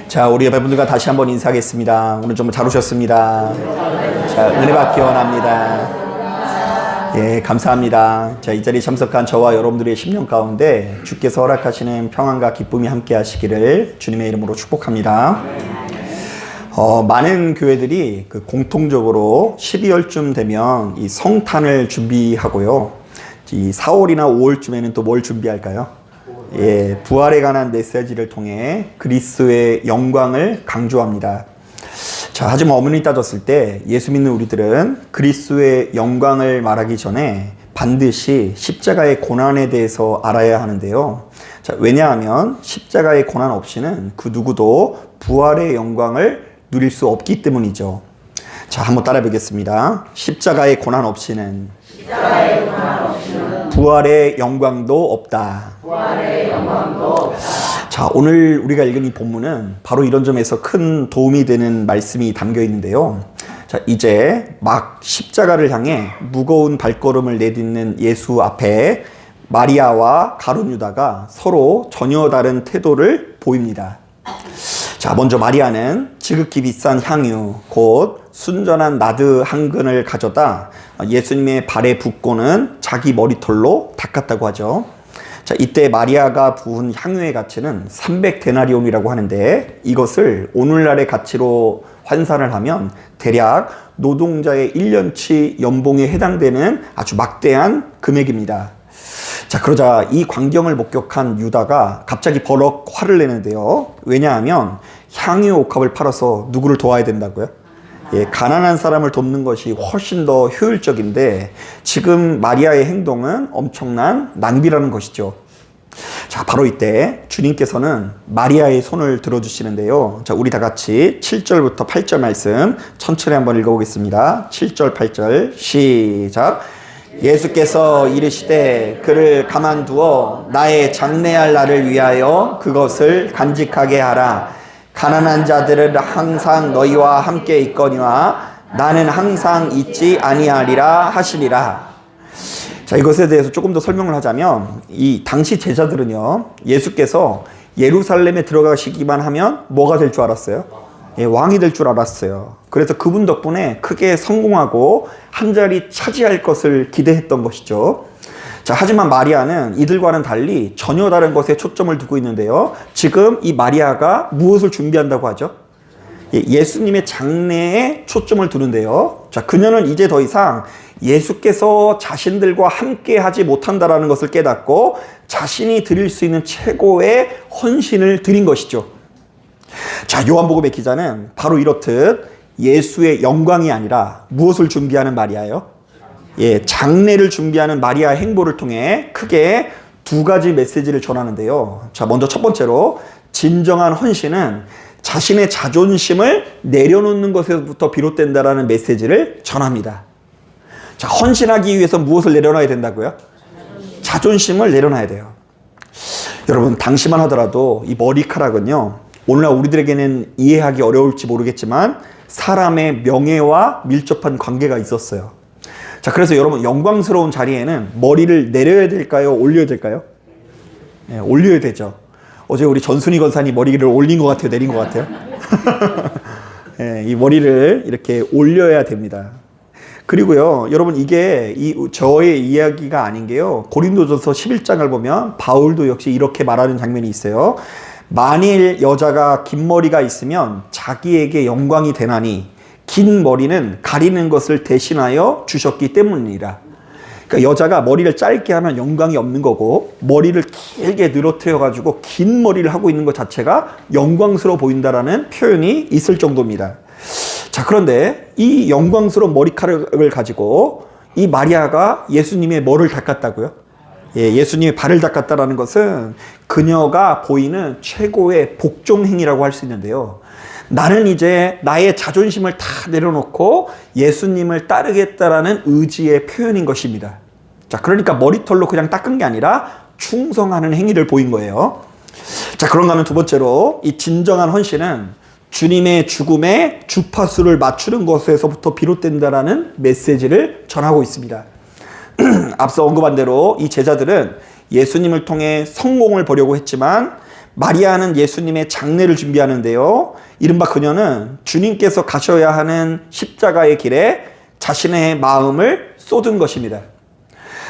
자, 우리 여러분들과 다시 한번 인사하겠습니다. 오늘 좀 잘 오셨습니다. 자, 은혜 받기 원합니다. 예, 감사합니다. 자, 이 자리에 참석한 저와 여러분들의 10년 가운데 주께서 허락하시는 평안과 기쁨이 함께 하시기를 주님의 이름으로 축복합니다. 많은 교회들이 공통적으로 12월쯤 되면 이 성탄을 준비하고요. 이 4월이나 5월쯤에는 또 뭘 준비할까요? 예, 부활에 관한 메시지를 통해 그리스도의 영광을 강조합니다. 자, 하지만 어머니 따졌을 때 예수 믿는 우리들은 그리스도의 영광을 말하기 전에 반드시 십자가의 고난에 대해서 알아야 하는데요. 자, 왜냐하면 십자가의 고난 없이는 그 누구도 부활의 영광을 누릴 수 없기 때문이죠. 자, 한번 따라 보겠습니다. 십자가의 고난 없이는 부활의 영광도 없다. 자, 오늘 우리가 읽은 이 본문은 바로 이런 점에서 큰 도움이 되는 말씀이 담겨 있는데요. 자, 이제 막 십자가를 향해 무거운 발걸음을 내딛는 예수 앞에 마리아와 가룟 유다가 서로 전혀 다른 태도를 보입니다. 자, 먼저 마리아는 지극히 비싼 향유, 곧 순전한 나드 한 근을 가져다 예수님의 발에 붓고는 자기 머리털로 닦았다고 하죠. 자, 이때 마리아가 부은 향유의 가치는 300데나리온이라고 하는데 이것을 오늘날의 가치로 환산을 하면 대략 노동자의 1년치 연봉에 해당되는 아주 막대한 금액입니다. 자, 그러자 이 광경을 목격한 유다가 갑자기 버럭 화를 내는데요. 왜냐하면 향유 옥합을 팔아서 누구를 도와야 된다고요? 예, 가난한 사람을 돕는 것이 훨씬 더 효율적인데 지금 마리아의 행동은 엄청난 낭비라는 것이죠. 자, 바로 이때 주님께서는 마리아의 손을 들어주시는데요. 자, 우리 다 같이 7절부터 8절 말씀 천천히 한번 읽어보겠습니다. 7절, 8절 시작. 예수께서 이르시되 그를 가만두어 나의 장래할 날을 위하여 그것을 간직하게 하라. 가난한 자들은 항상 너희와 함께 있거니와 나는 항상 있지 아니하리라 하시리라. 자, 이것에 대해서 조금 더 설명을 하자면 이 당시 제자들은요, 예수께서 예루살렘에 들어가시기만 하면 뭐가 될 줄 알았어요? 예, 왕이 될 줄 알았어요. 그래서 그분 덕분에 크게 성공하고 한 자리 차지할 것을 기대했던 것이죠. 자, 하지만 마리아는 이들과는 달리 전혀 다른 것에 초점을 두고 있는데요. 지금 이 마리아가 무엇을 준비한다고 하죠? 예수님의 장래에 초점을 두는데요. 자, 그녀는 이제 더 이상 예수께서 자신들과 함께 하지 못한다라는 것을 깨닫고 자신이 드릴 수 있는 최고의 헌신을 드린 것이죠. 자, 요한복음의 기자는 바로 이렇듯 예수의 영광이 아니라 무엇을 준비하는 마리아예요? 예, 장례를 준비하는 마리아의 행보를 통해 크게 두 가지 메시지를 전하는데요. 자, 먼저 첫 번째로 진정한 헌신은 자신의 자존심을 내려놓는 것에서부터 비롯된다라는 메시지를 전합니다. 자, 헌신하기 위해서 무엇을 내려놔야 된다고요? 자존심을 내려놔야 돼요. 여러분, 당시만 하더라도 이 머리카락은요, 오늘날 우리들에게는 이해하기 어려울지 모르겠지만 사람의 명예와 밀접한 관계가 있었어요. 자, 그래서 여러분, 영광스러운 자리에는 머리를 내려야 될까요? 올려야 될까요? 네, 올려야 되죠. 어제 우리 전순희 권사님 머리를 올린 것 같아요? 내린 것 같아요? 네, 이 머리를 이렇게 올려야 됩니다. 그리고요, 여러분, 이게 저의 이야기가 아닌 게요. 고린도전서 11장을 보면 바울도 역시 이렇게 말하는 장면이 있어요. 만일 여자가 긴 머리가 있으면 자기에게 영광이 되나니 긴 머리는 가리는 것을 대신하여 주셨기 때문이라. 그러니까 여자가 머리를 짧게 하면 영광이 없는 거고 머리를 길게 늘어뜨려 가지고 긴 머리를 하고 있는 것 자체가 영광스러워 보인다라는 표현이 있을 정도입니다. 자, 그런데 이 영광스러운 머리카락을 가지고 이 마리아가 예수님의 뭐를 닦았다고요? 예, 예수님의 발을 닦았다라는 것은 그녀가 보이는 최고의 복종행위라고 할 수 있는데요. 나는 이제 나의 자존심을 다 내려놓고 예수님을 따르겠다라는 의지의 표현인 것입니다. 자, 그러니까 머리털로 그냥 닦은 게 아니라 충성하는 행위를 보인 거예요. 자, 그런가 하면 두 번째로 이 진정한 헌신은 주님의 죽음에 주파수를 맞추는 것에서부터 비롯된다라는 메시지를 전하고 있습니다. 앞서 언급한 대로 이 제자들은 예수님을 통해 성공을 보려고 했지만 마리아는 예수님의 장례를 준비하는데요. 이른바 그녀는 주님께서 가셔야 하는 십자가의 길에 자신의 마음을 쏟은 것입니다.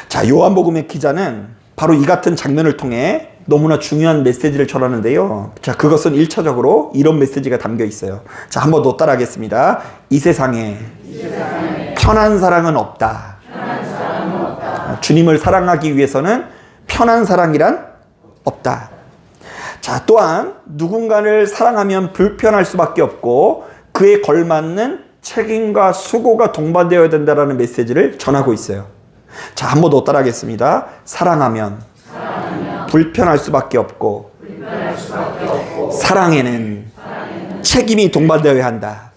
자, 요한복음의 기자는 바로 이 같은 장면을 통해 너무나 중요한 메시지를 전하는데요. 자, 그것은 1차적으로 이런 메시지가 담겨 있어요. 자, 한 번 더 따라하겠습니다. 이 세상에 편한 사랑은 없다. 주님을 사랑하기 위해서는 편한 사랑이란 없다. 자, 또한 누군가를 사랑하면 불편할 수밖에 없고 그에 걸맞는 책임과 수고가 동반되어야 된다는 메시지를 전하고 있어요. 자, 한 번 더 따라하겠습니다. 사랑하면 불편할 수밖에 없고 사랑에는 책임이 동반되어야 한다.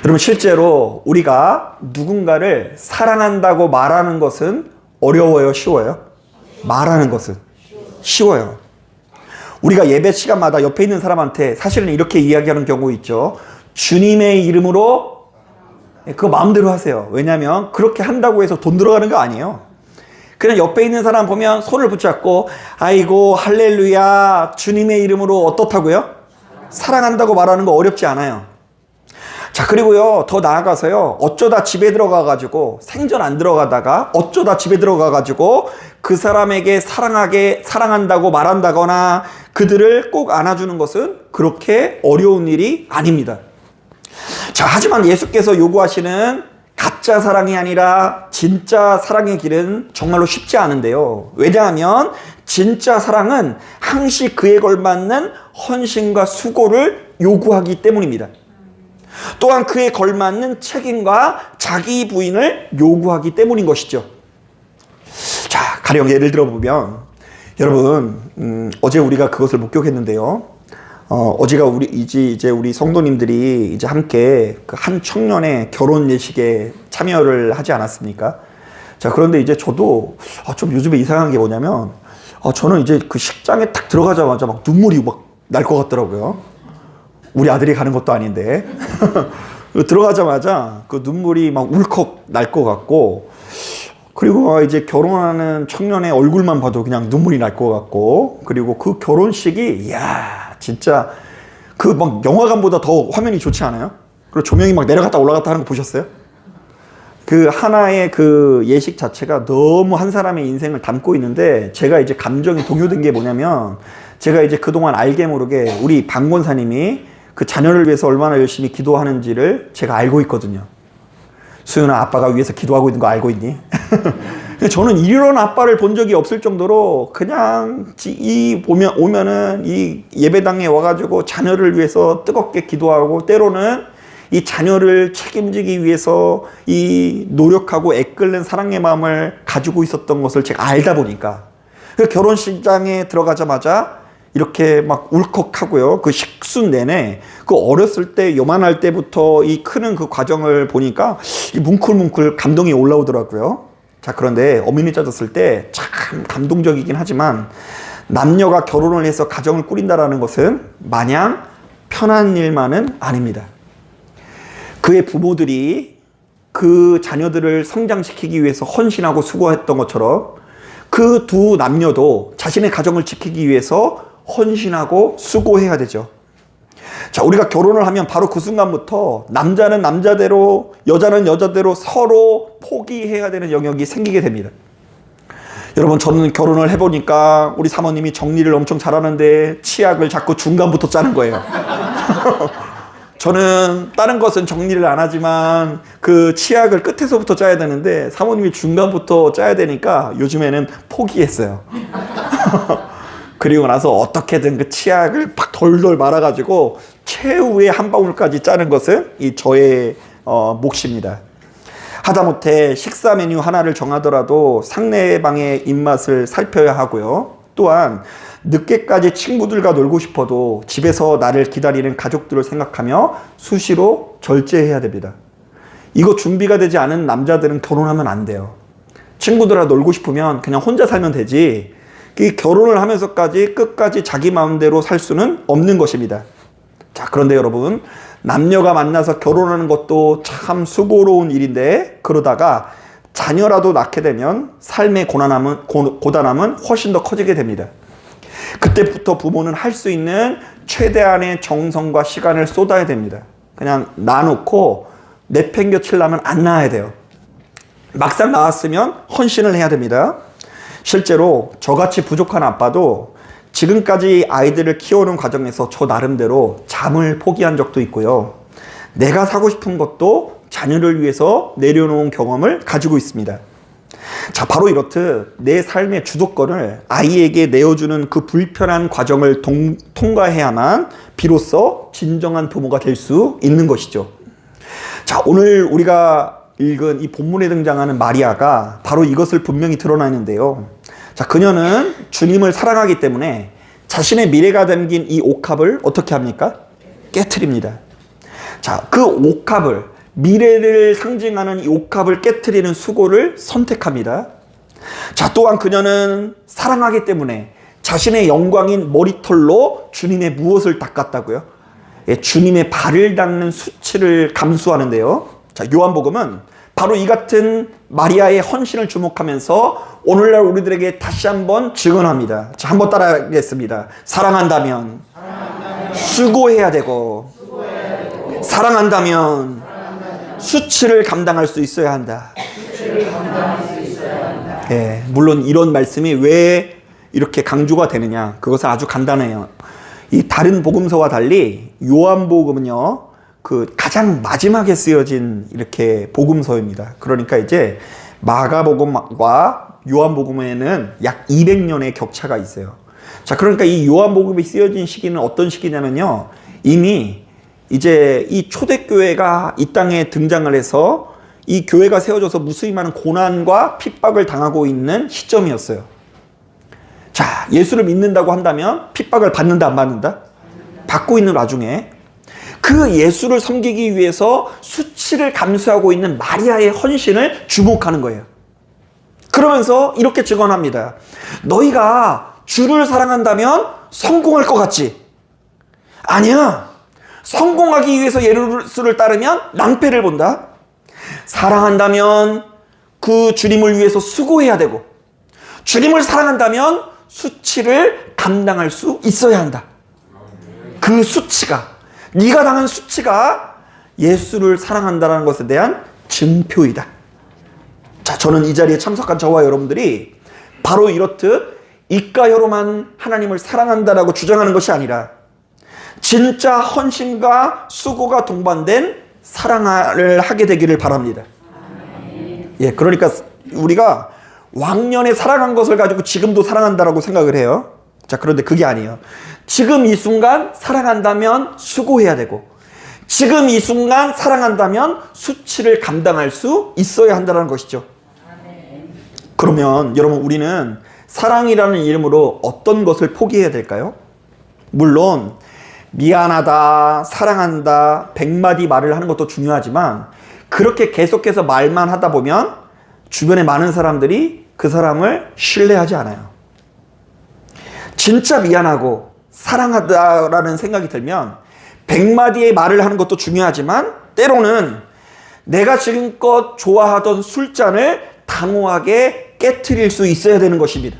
여러분, 실제로 우리가 누군가를 사랑한다고 말하는 것은 어려워요, 쉬워요? 말하는 것은 쉬워요. 우리가 예배 시간마다 옆에 있는 사람한테 사실은 이렇게 이야기하는 경우 있죠. 주님의 이름으로 그거 마음대로 하세요. 왜냐하면 그렇게 한다고 해서 돈 들어가는 거 아니에요. 그냥 옆에 있는 사람 보면 손을 붙잡고 아이고 할렐루야 주님의 이름으로 어떻다고요? 사랑한다고 말하는 거 어렵지 않아요. 자, 그리고요, 더 나아가서요, 어쩌다 집에 들어가가지고 생전 안 들어가다가 어쩌다 집에 들어가가지고 그 사람에게 사랑한다고 말한다거나 그들을 꼭 안아주는 것은 그렇게 어려운 일이 아닙니다. 자, 하지만 예수께서 요구하시는 가짜 사랑이 아니라 진짜 사랑의 길은 정말로 쉽지 않은데요. 왜냐하면 진짜 사랑은 항시 그에 걸맞는 헌신과 수고를 요구하기 때문입니다. 또한 그에 걸맞는 책임과 자기 부인을 요구하기 때문인 것이죠. 자, 가령 예를 들어보면 여러분, 어제 우리가 그것을 목격했는데요. 어제가 우리 성도님들이 이제 함께 그 한 청년의 결혼 예식에 참여를 하지 않았습니까? 자, 그런데 이제 저도 좀 요즘에 이상한 게 뭐냐면 저는 이제 그 식장에 딱 들어가자마자 막 눈물이 막 날 것 같더라고요. 우리 아들이 가는 것도 아닌데 들어가자마자 그 눈물이 막 울컥 날 것 같고, 그리고 이제 결혼하는 청년의 얼굴만 봐도 그냥 눈물이 날 것 같고, 그리고 그 결혼식이 이야 진짜 그 막 영화관보다 더 화면이 좋지 않아요? 그리고 조명이 막 내려갔다 올라갔다 하는 거 보셨어요? 그 하나의 그 예식 자체가 너무 한 사람의 인생을 담고 있는데, 제가 이제 감정이 동요된 게 뭐냐면, 제가 이제 그동안 알게 모르게 우리 박 권사님이 그 자녀를 위해서 얼마나 열심히 기도하는지를 제가 알고 있거든요. 수연아, 아빠가 위해서 기도하고 있는 거 알고 있니? 저는 이런 아빠를 본 적이 없을 정도로 그냥 오면은 이 예배당에 와가지고 자녀를 위해서 뜨겁게 기도하고, 때로는 이 자녀를 책임지기 위해서 이 노력하고 애끓는 사랑의 마음을 가지고 있었던 것을 제가 알다 보니까 그 결혼식장에 들어가자마자 이렇게 막 울컥하고요. 그 식순 내내 그 어렸을 때 요만할 때부터 이 크는 그 과정을 보니까 이 뭉클뭉클 감동이 올라오더라고요. 자, 그런데 어머니 짜졌을 때 참 감동적이긴 하지만 남녀가 결혼을 해서 가정을 꾸린다라는 것은 마냥 편한 일만은 아닙니다. 그의 부모들이 그 자녀들을 성장시키기 위해서 헌신하고 수고했던 것처럼 그 두 남녀도 자신의 가정을 지키기 위해서 헌신하고 수고해야 되죠. 자, 우리가 결혼을 하면 바로 그 순간부터 남자는 남자대로 여자는 여자대로 서로 포기해야 되는 영역이 생기게 됩니다. 여러분, 저는 결혼을 해보니까 우리 사모님이 정리를 엄청 잘하는데 치약을 자꾸 중간부터 짜는 거예요. 저는 다른 것은 정리를 안 하지만 그 치약을 끝에서부터 짜야 되는데 사모님이 중간부터 짜야 되니까 요즘에는 포기했어요. 그리고 나서 어떻게든 그 치약을 팍 돌돌 말아가지고 최후의 한 방울까지 짜는 것은 이 저의 몫입니다. 하다못해 식사 메뉴 하나를 정하더라도 상대방의 입맛을 살펴야 하고요. 또한 늦게까지 친구들과 놀고 싶어도 집에서 나를 기다리는 가족들을 생각하며 수시로 절제해야 됩니다. 이거 준비가 되지 않은 남자들은 결혼하면 안 돼요. 친구들과 놀고 싶으면 그냥 혼자 살면 되지, 이 결혼을 하면서까지 끝까지 자기 마음대로 살 수는 없는 것입니다. 자, 그런데 여러분, 남녀가 만나서 결혼하는 것도 참 수고로운 일인데, 그러다가 자녀라도 낳게 되면 삶의 고단함은 훨씬 더 커지게 됩니다. 그때부터 부모는 할 수 있는 최대한의 정성과 시간을 쏟아야 됩니다. 그냥 놔놓고 내팽겨치려면 안 낳아야 돼요. 막상 낳았으면 헌신을 해야 됩니다. 실제로 저같이 부족한 아빠도 지금까지 아이들을 키우는 과정에서 저 나름대로 잠을 포기한 적도 있고요. 내가 사고 싶은 것도 자녀를 위해서 내려놓은 경험을 가지고 있습니다. 자, 바로 이렇듯 내 삶의 주도권을 아이에게 내어주는 그 불편한 과정을 통과해야만 비로소 진정한 부모가 될 수 있는 것이죠. 자, 오늘 우리가 읽은 이 본문에 등장하는 마리아가 바로 이것을 분명히 드러내는데요. 자, 그녀는 주님을 사랑하기 때문에 자신의 미래가 담긴 이 옥합을 어떻게 합니까? 깨트립니다. 자, 그 옥합을, 미래를 상징하는 이 옥합을 깨트리는 수고를 선택합니다. 자, 또한 그녀는 사랑하기 때문에 자신의 영광인 머리털로 주님의 무엇을 닦았다고요? 예, 주님의 발을 닦는 수치를 감수하는데요. 자, 요한복음은 바로 이 같은 마리아의 헌신을 주목하면서 오늘날 우리들에게 다시 한번 증언합니다. 자, 한번 따라하겠습니다. 사랑한다면 수고해야 되고, 사랑한다면 수치를 감당할 수 있어야 한다. 예, 물론 이런 말씀이 왜 이렇게 강조가 되느냐? 그것은 아주 간단해요. 이 다른 복음서와 달리 요한복음은요, 그 가장 마지막에 쓰여진 이렇게 복음서입니다. 그러니까 이제 마가복음과 요한복음에는 약 200년의 격차가 있어요. 자, 그러니까 이 요한복음이 쓰여진 시기는 어떤 시기냐면요, 이미 이제 이 초대교회가 이 땅에 등장을 해서 이 교회가 세워져서 무수히 많은 고난과 핍박을 당하고 있는 시점이었어요. 자, 예수를 믿는다고 한다면 핍박을 받는다, 안 받는다? 받고 있는 와중에 그 예수를 섬기기 위해서 수치를 감수하고 있는 마리아의 헌신을 주목하는 거예요. 그러면서 이렇게 증언합니다. 너희가 주를 사랑한다면 성공할 것 같지? 아니야. 성공하기 위해서 예수를 따르면 낭패를 본다. 사랑한다면 그 주님을 위해서 수고해야 되고, 주님을 사랑한다면 수치를 감당할 수 있어야 한다. 그 수치가, 네가 당한 수치가 예수를 사랑한다는 것에 대한 증표이다. 자, 저는 이 자리에 참석한 저와 여러분들이 바로 이렇듯 이가혀로만 하나님을 사랑한다라고 주장하는 것이 아니라 진짜 헌신과 수고가 동반된 사랑을 하게 되기를 바랍니다. 예, 그러니까 우리가 왕년에 사랑한 것을 가지고 지금도 사랑한다라고 생각을 해요. 자, 그런데 그게 아니에요. 지금 이 순간 사랑한다면 수고해야 되고, 지금 이 순간 사랑한다면 수치를 감당할 수 있어야 한다는 것이죠. 그러면 여러분, 우리는 사랑이라는 이름으로 어떤 것을 포기해야 될까요? 물론 미안하다, 사랑한다, 100마디 말을 하는 것도 중요하지만 그렇게 계속해서 말만 하다 보면 주변에 많은 사람들이 그 사람을 신뢰하지 않아요. 진짜 미안하고 사랑하다라는 생각이 들면 100마디의 말을 하는 것도 중요하지만 때로는 내가 지금껏 좋아하던 술잔을 단호하게 깨트릴 수 있어야 되는 것입니다.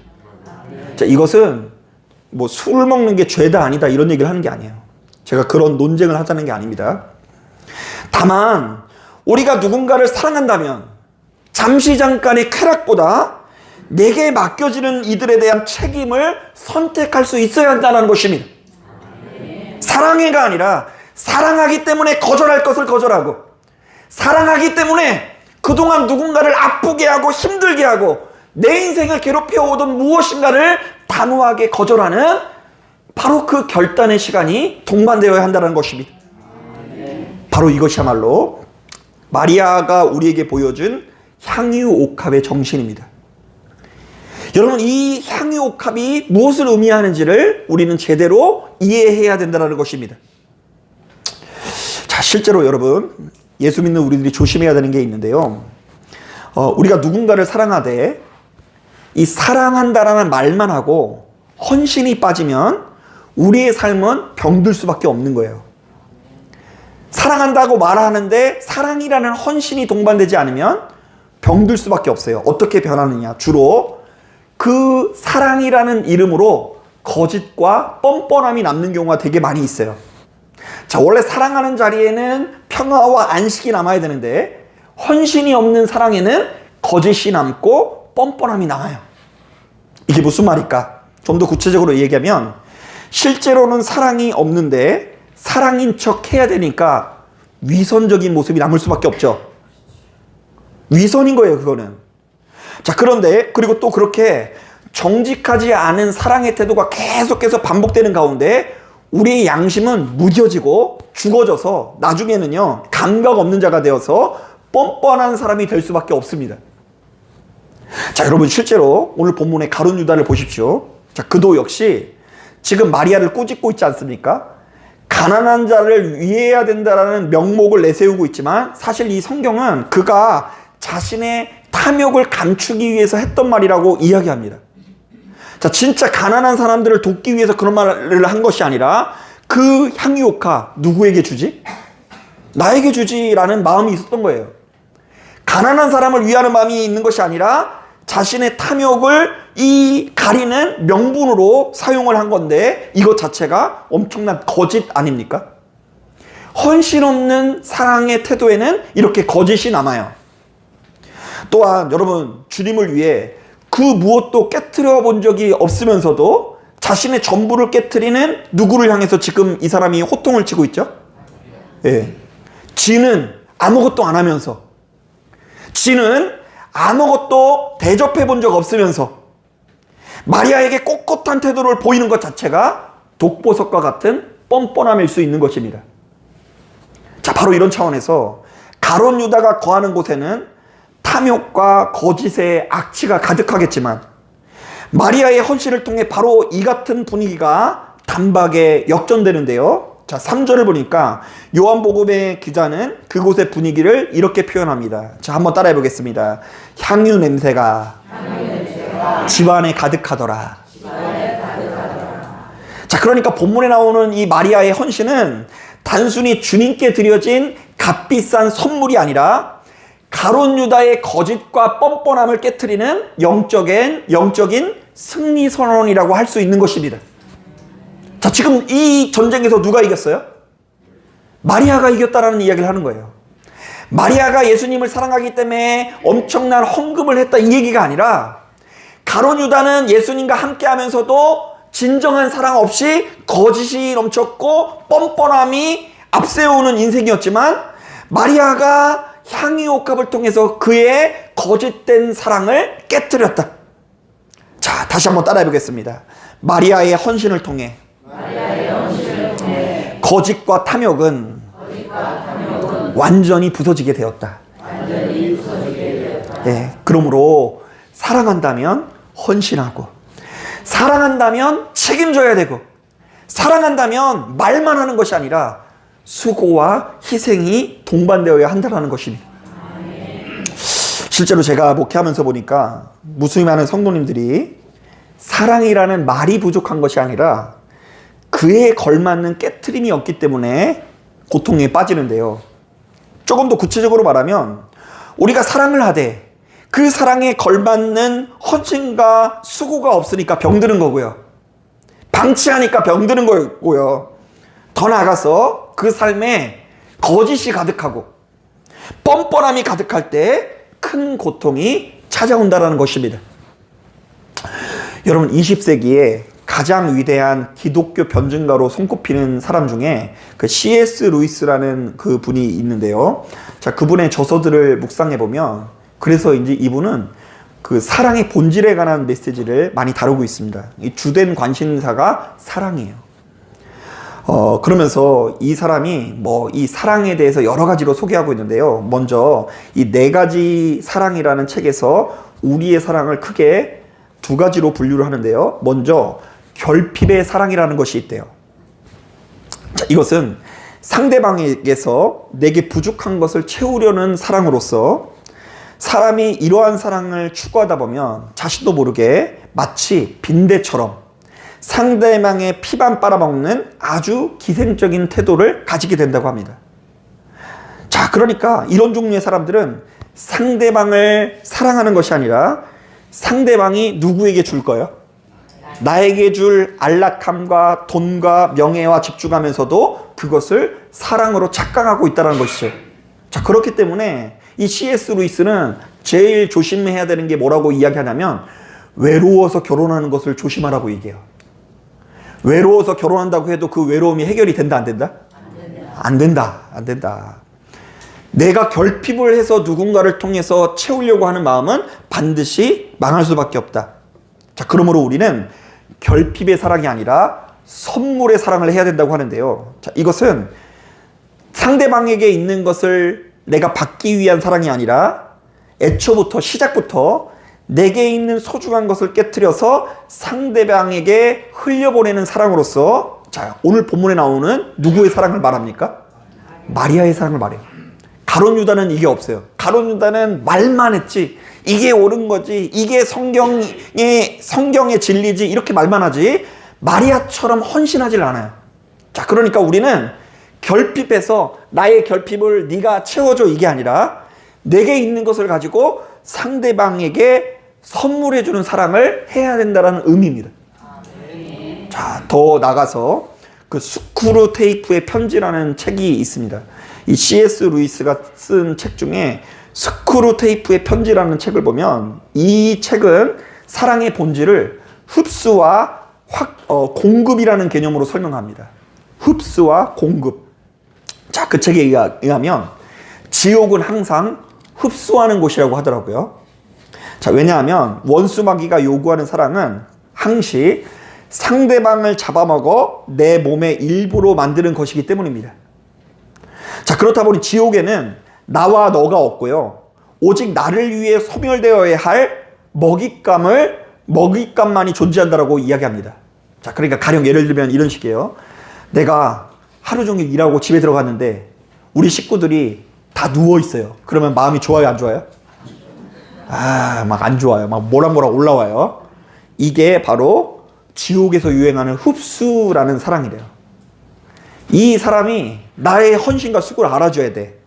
자, 이것은 뭐 술 먹는 게 죄다 아니다 이런 얘기를 하는 게 아니에요. 제가 그런 논쟁을 하자는 게 아닙니다. 다만 우리가 누군가를 사랑한다면 잠시 잠깐의 쾌락보다 내게 맡겨지는 이들에 대한 책임을 선택할 수 있어야 한다는 것입니다. 사랑해가 아니라 사랑하기 때문에 거절할 것을 거절하고, 사랑하기 때문에 그동안 누군가를 아프게 하고 힘들게 하고 내 인생을 괴롭혀오던 무엇인가를 단호하게 거절하는 바로 그 결단의 시간이 동반되어야 한다는 것입니다. 바로 이것이야말로 마리아가 우리에게 보여준 향유옥합의 정신입니다. 여러분, 이 향유옥합이 무엇을 의미하는지를 우리는 제대로 이해해야 된다는 것입니다. 자, 실제로 여러분, 예수 믿는 우리들이 조심해야 되는 게 있는데요. 우리가 누군가를 사랑하되 이 사랑한다라는 말만 하고 헌신이 빠지면 우리의 삶은 병들 수밖에 없는 거예요. 사랑한다고 말하는데 사랑이라는 헌신이 동반되지 않으면 병들 수밖에 없어요. 어떻게 변하느냐? 주로 그 사랑이라는 이름으로 거짓과 뻔뻔함이 남는 경우가 되게 많이 있어요. 자, 원래 사랑하는 자리에는 평화와 안식이 남아야 되는데 헌신이 없는 사랑에는 거짓이 남고 뻔뻔함이 남아요. 이게 무슨 말일까? 좀 더 구체적으로 얘기하면 실제로는 사랑이 없는데 사랑인 척 해야 되니까 위선적인 모습이 남을 수밖에 없죠. 위선인 거예요, 그거는. 자, 그런데 그리고 또 그렇게 정직하지 않은 사랑의 태도가 계속해서 반복되는 가운데 우리의 양심은 무뎌지고 죽어져서 나중에는요, 감각 없는 자가 되어서 뻔뻔한 사람이 될 수밖에 없습니다. 자, 여러분 실제로 오늘 본문의 가룟 유다를 보십시오. 자, 그도 역시 지금 마리아를 꾸짖고 있지 않습니까? 가난한 자를 위해야 된다라는 명목을 내세우고 있지만 사실 이 성경은 그가 자신의 탐욕을 감추기 위해서 했던 말이라고 이야기합니다. 자, 진짜 가난한 사람들을 돕기 위해서 그런 말을 한 것이 아니라 그 향유옥화 누구에게 주지? 나에게 주지라는 마음이 있었던 거예요. 가난한 사람을 위하는 마음이 있는 것이 아니라 자신의 탐욕을 이 가리는 명분으로 사용을 한 건데 이것 자체가 엄청난 거짓 아닙니까? 헌신 없는 사랑의 태도에는 이렇게 거짓이 남아요. 또한 여러분 주님을 위해 그 무엇도 깨트려 본 적이 없으면서도 자신의 전부를 깨트리는 누구를 향해서 지금 이 사람이 호통을 치고 있죠? 예. 지는 아무것도 안 하면서, 지는 아무것도 대접해 본 적 없으면서 마리아에게 꼿꼿한 태도를 보이는 것 자체가 독보석과 같은 뻔뻔함일 수 있는 것입니다. 자, 바로 이런 차원에서 가룟 유다가 거하는 곳에는 탐욕과 거짓의 악취가 가득하겠지만 마리아의 헌신을 통해 바로 이 같은 분위기가 단박에 역전되는데요. 자, 3절을 보니까 요한복음의 기자는 그곳의 분위기를 이렇게 표현합니다. 자, 한번 따라해 보겠습니다. 향유 냄새가 집안에 가득하더라. 자, 그러니까 본문에 나오는 이 마리아의 헌신은 단순히 주님께 드려진 값비싼 선물이 아니라 가룟 유다의 거짓과 뻔뻔함을 깨트리는 영적인 승리 선언이라고 할 수 있는 것입니다. 자, 지금 이 전쟁에서 누가 이겼어요? 마리아가 이겼다라는 이야기를 하는 거예요. 마리아가 예수님을 사랑하기 때문에 엄청난 헌금을 했다 이 얘기가 아니라 가룟 유다는 예수님과 함께 하면서도 진정한 사랑 없이 거짓이 넘쳤고 뻔뻔함이 앞세우는 인생이었지만 마리아가 향유옥합을 통해서 그의 거짓된 사랑을 깨뜨렸다. 자, 다시 한번 따라해 보겠습니다. 마리아의 헌신을 통해 거짓과 탐욕은 완전히 부서지게 되었다. 네, 그러므로 사랑한다면 헌신하고, 사랑한다면 책임져야 되고, 사랑한다면 말만 하는 것이 아니라 수고와 희생이 동반되어야 한다는 것입니다. 실제로 제가 목회하면서 보니까 무슬림하는 성도님들이 사랑이라는 말이 부족한 것이 아니라 그에 걸맞는 깨트림이 없기 때문에 고통에 빠지는데요. 조금 더 구체적으로 말하면 우리가 사랑을 하되 그 사랑에 걸맞는 헌신과 수고가 없으니까 병드는 거고요. 방치하니까 병드는 거고요. 더 나아가서 그 삶에 거짓이 가득하고 뻔뻔함이 가득할 때 큰 고통이 찾아온다는 것입니다. 여러분 20세기에 가장 위대한 기독교 변증가로 손꼽히는 사람 중에 그 C.S. 루이스라는 그 분이 있는데요. 자, 그분의 저서들을 묵상해 보면 그래서 이제 이분은 그 사랑의 본질에 관한 메시지를 많이 다루고 있습니다. 이 주된 관심사가 사랑이에요. 그러면서 이 사람이 이 사랑에 대해서 여러 가지로 소개하고 있는데요. 먼저 이 4가지 사랑이라는 책에서 우리의 사랑을 크게 2가지로 분류를 하는데요. 먼저 결핍의 사랑이라는 것이 있대요. 자, 이것은 상대방에게서 내게 부족한 것을 채우려는 사랑으로서 사람이 이러한 사랑을 추구하다 보면 자신도 모르게 마치 빈대처럼 상대방의 피만 빨아먹는 아주 기생적인 태도를 가지게 된다고 합니다. 자, 그러니까 이런 종류의 사람들은 상대방을 사랑하는 것이 아니라 상대방이 누구에게 줄 거예요? 나에게 줄 안락함과 돈과 명예와 집중하면서도 그것을 사랑으로 착각하고 있다는 것이죠. 자, 그렇기 때문에 이 C.S. 루이스는 제일 조심해야 되는 게 뭐라고 이야기하냐면 외로워서 결혼하는 것을 조심하라고 얘기해요. 외로워서 결혼한다고 해도 그 외로움이 해결이 된다, 안 된다? 안 된다. 안 된다. 내가 결핍을 해서 누군가를 통해서 채우려고 하는 마음은 반드시 망할 수밖에 없다. 자, 그러므로 우리는 결핍의 사랑이 아니라 선물의 사랑을 해야 된다고 하는데요. 자, 이것은 상대방에게 있는 것을 내가 받기 위한 사랑이 아니라 애초부터 시작부터 내게 있는 소중한 것을 깨트려서 상대방에게 흘려보내는 사랑으로서, 자, 오늘 본문에 나오는 누구의 사랑을 말합니까? 마리아의 사랑을 말해요. 가룟 유다는 이게 없어요. 가룟 유다는 말만 했지, 이게 옳은 거지, 이게 성경의 진리지, 이렇게 말만 하지 마리아처럼 헌신하질 않아요. 자, 그러니까 우리는 결핍해서 나의 결핍을 네가 채워줘, 이게 아니라 내게 있는 것을 가지고 상대방에게 선물해주는 사랑을 해야 된다는 의미입니다. 자, 더 나가서 그 스크루 테이프의 편지라는 책이 있습니다. 이 C.S. 루이스가 쓴 책 중에 스크루 테이프의 편지라는 책을 보면 이 책은 사랑의 본질을 흡수와 공급이라는 개념으로 설명합니다. 흡수와 공급. 자, 그 책에 의하면 지옥은 항상 흡수하는 곳이라고 하더라고요. 자, 왜냐하면 원수마귀가 요구하는 사랑은 항시 상대방을 잡아먹어 내 몸의 일부로 만드는 것이기 때문입니다. 자, 그렇다 보니 지옥에는 나와 너가 없고요, 오직 나를 위해 소멸되어야 할 먹잇감만이 존재한다라고 이야기합니다. 자, 그러니까 가령 예를 들면 이런 식이에요. 내가 하루 종일 일하고 집에 들어갔는데 우리 식구들이 다 누워 있어요. 그러면 마음이 좋아요, 안 좋아요? 막 안 좋아요. 막 모락모락 올라와요. 이게 바로 지옥에서 유행하는 흡수라는 사랑이래요. 이 사람이 나의 헌신과 수고를 알아줘야 돼.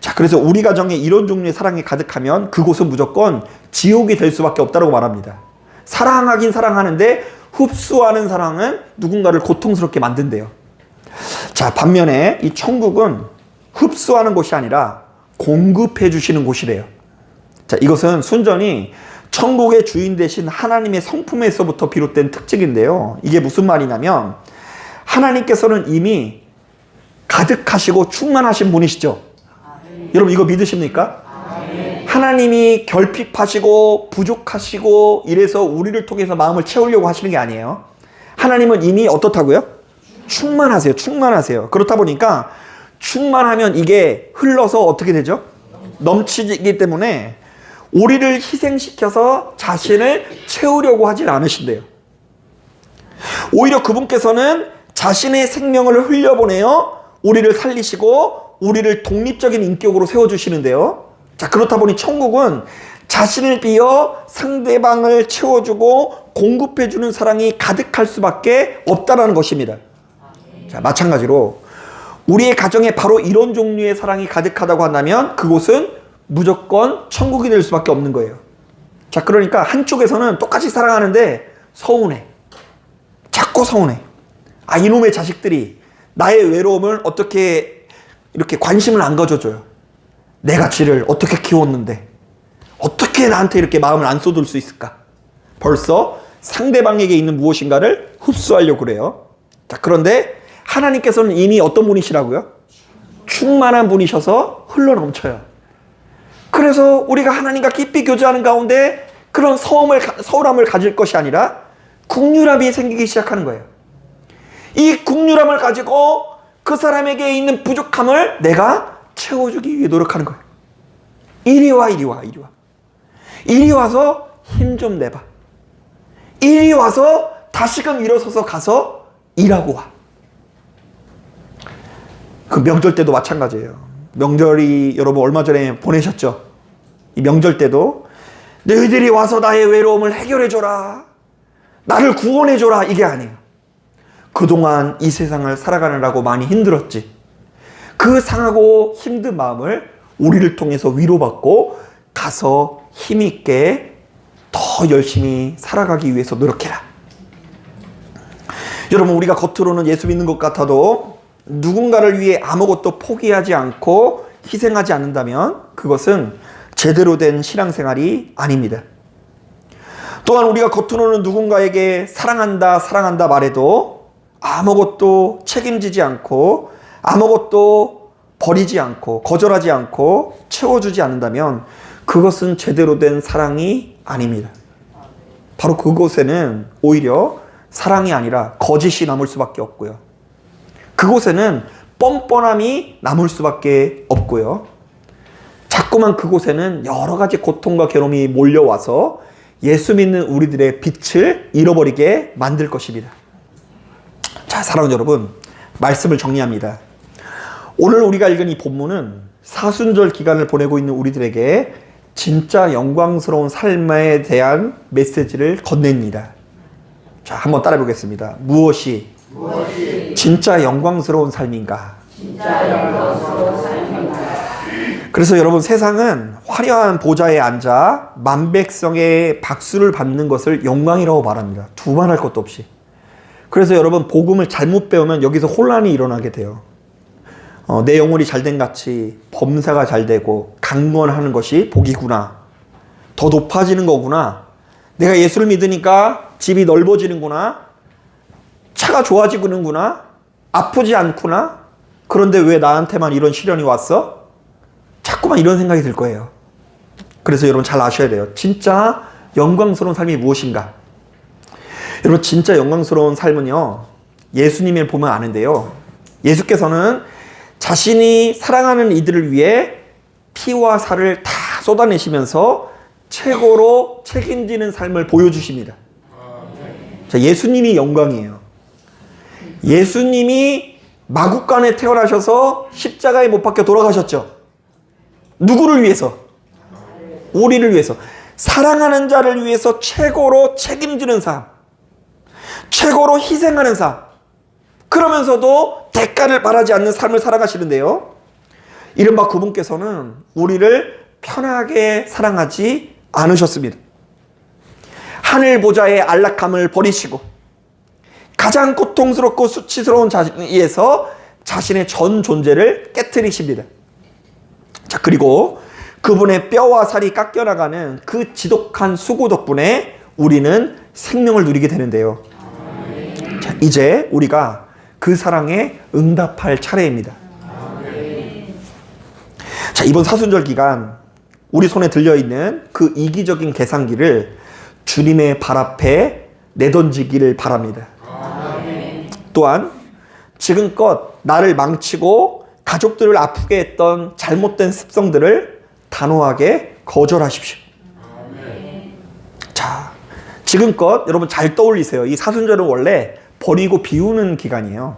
자, 그래서 우리 가정에 이런 종류의 사랑이 가득하면 그곳은 무조건 지옥이 될 수밖에 없다고 말합니다. 사랑하긴 사랑하는데 흡수하는 사랑은 누군가를 고통스럽게 만든대요. 자, 반면에 이 천국은 흡수하는 곳이 아니라 공급해 주시는 곳이래요. 자, 이것은 순전히 천국의 주인 되신 하나님의 성품에서부터 비롯된 특징인데요. 이게 무슨 말이냐면 하나님께서는 이미 가득하시고 충만하신 분이시죠. 여러분, 이거 믿으십니까? 하나님이 결핍하시고 부족하시고 이래서 우리를 통해서 마음을 채우려고 하시는 게 아니에요. 하나님은 이미 어떻다고요? 충만하세요. 충만하세요. 그렇다 보니까 충만하면 이게 흘러서 어떻게 되죠? 넘치기 때문에 우리를 희생시켜서 자신을 채우려고 하진 않으신대요. 오히려 그분께서는 자신의 생명을 흘려보내어 우리를 살리시고 우리를 독립적인 인격으로 세워주시는데요. 자, 그렇다 보니 천국은 자신을 비어 상대방을 채워주고 공급해주는 사랑이 가득할 수밖에 없다는 것입니다. 자, 마찬가지로 우리의 가정에 바로 이런 종류의 사랑이 가득하다고 한다면 그곳은 무조건 천국이 될 수밖에 없는 거예요. 자, 그러니까 한쪽에서는 똑같이 사랑하는데 서운해. 자꾸 서운해. 이놈의 자식들이 나의 외로움을 어떻게 이렇게 관심을 안 가져줘요. 내가 지를 어떻게 키웠는데 어떻게 나한테 이렇게 마음을 안 쏟을 수 있을까? 벌써 상대방에게 있는 무엇인가를 흡수하려고 그래요. 자, 그런데 하나님께서는 이미 어떤 분이시라고요? 충만한 분이셔서 흘러넘쳐요. 그래서 우리가 하나님과 깊이 교제하는 가운데 그런 서운함을 가질 것이 아니라 긍휼함이 생기기 시작하는 거예요. 이 긍휼함을 가지고 그 사람에게 있는 부족함을 내가 채워주기 위해 노력하는 거예요. 이리 와, 이리 와, 이리 와. 이리 와서 힘 좀 내봐. 이리 와서 다시금 일어서서 가서 일하고 와. 그 명절 때도 마찬가지예요. 명절이 여러분 얼마 전에 보내셨죠? 이 명절 때도 너희들이 와서 나의 외로움을 해결해줘라, 나를 구원해줘라, 이게 아니에요. 그동안 이 세상을 살아가느라고 많이 힘들었지. 그 상하고 힘든 마음을 우리를 통해서 위로받고 가서 힘있게 더 열심히 살아가기 위해서 노력해라. 여러분, 우리가 겉으로는 예수 믿는 것 같아도 누군가를 위해 아무것도 포기하지 않고 희생하지 않는다면 그것은 제대로 된 신앙생활이 아닙니다. 또한 우리가 겉으로는 누군가에게 사랑한다, 사랑한다 말해도 아무것도 책임지지 않고 아무것도 버리지 않고 거절하지 않고 채워주지 않는다면 그것은 제대로 된 사랑이 아닙니다. 바로 그곳에는 오히려 사랑이 아니라 거짓이 남을 수밖에 없고요. 그곳에는 뻔뻔함이 남을 수밖에 없고요. 자꾸만 그곳에는 여러 가지 고통과 괴로움이 몰려와서 예수 믿는 우리들의 빛을 잃어버리게 만들 것입니다. 자, 사랑하는 여러분, 말씀을 정리합니다. 오늘 우리가 읽은 이 본문은 사순절 기간을 보내고 있는 우리들에게 진짜 영광스러운 삶에 대한 메시지를 건넵니다. 자, 한번 따라해 보겠습니다. 무엇이 진짜 영광스러운 삶인가? 그래서 여러분, 세상은 화려한 보좌에 앉아 만백성의 박수를 받는 것을 영광이라고 말합니다. 두말할 것도 없이. 그래서 여러분, 복음을 잘못 배우면 여기서 혼란이 일어나게 돼요. 내 영혼이 잘된 같이 범사가 잘되고 강건하는 것이 복이구나. 더 높아지는 거구나. 내가 예수를 믿으니까 집이 넓어지는구나. 차가 좋아지는구나. 아프지 않구나. 그런데 왜 나한테만 이런 시련이 왔어? 자꾸만 이런 생각이 들 거예요. 그래서 여러분 잘 아셔야 돼요. 진짜 영광스러운 삶이 무엇인가? 여러분, 진짜 영광스러운 삶은요, 예수님을 보면 아는데요, 예수께서는 자신이 사랑하는 이들을 위해 피와 살을 다 쏟아내시면서 최고로 책임지는 삶을 보여주십니다. 자, 예수님이 영광이에요. 예수님이 마구간에 태어나셔서 십자가에 못 박혀 돌아가셨죠. 누구를 위해서? 우리를 위해서. 사랑하는 자를 위해서 최고로 책임지는 삶, 최고로 희생하는 삶, 그러면서도 대가를 바라지 않는 삶을 살아가시는데요, 이른바 그분께서는 우리를 편하게 사랑하지 않으셨습니다. 하늘 보좌의 안락함을 버리시고 가장 고통스럽고 수치스러운 자리에서 자신의 전 존재를 깨트리십니다. 자, 그리고 그분의 뼈와 살이 깎여나가는 그 지독한 수고 덕분에 우리는 생명을 누리게 되는데요. 자, 이제 우리가 그 사랑에 응답할 차례입니다. 자, 이번 사순절 기간 우리 손에 들려있는 그 이기적인 계산기를 주님의 발 앞에 내던지기를 바랍니다. 또한 지금껏 나를 망치고 가족들을 아프게 했던 잘못된 습성들을 단호하게 거절하십시오. 자, 지금껏 여러분 잘 떠올리세요. 이 사순절은 원래 버리고 비우는 기간이에요.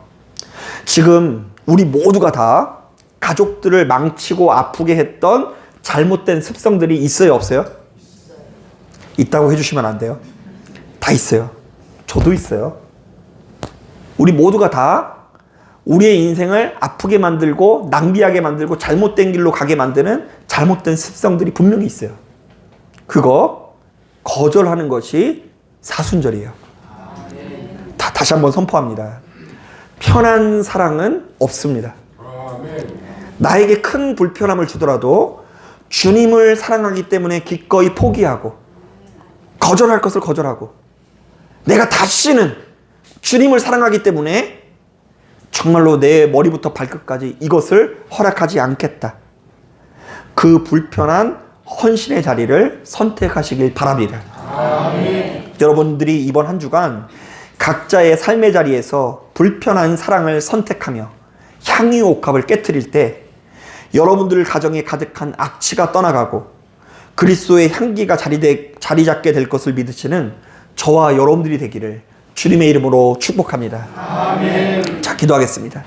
지금 우리 모두가 다 가족들을 망치고 아프게 했던 잘못된 습성들이 있어요, 없어요? 있다고 해주시면 안 돼요. 다 있어요. 저도 있어요. 우리 모두가 다 우리의 인생을 아프게 만들고 낭비하게 만들고 잘못된 길로 가게 만드는 잘못된 습성들이 분명히 있어요. 그거 거절하는 것이 사순절이에요. 다시 한번 선포합니다. 편한 사랑은 없습니다. 나에게 큰 불편함을 주더라도 주님을 사랑하기 때문에 기꺼이 포기하고 거절할 것을 거절하고 내가 다시는 주님을 사랑하기 때문에 정말로 내 머리부터 발끝까지 이것을 허락하지 않겠다. 그 불편한 헌신의 자리를 선택하시길 바랍니다. 아멘. 여러분들이 이번 한 주간 각자의 삶의 자리에서 불편한 사랑을 선택하며 향유옥합을 깨트릴 때 여러분들 가정에 가득한 악취가 떠나가고 그리스도의 향기가 자리 잡게 될 것을 믿으시는 저와 여러분들이 되기를 주님의 이름으로 축복합니다. 아멘. 자, 기도하겠습니다.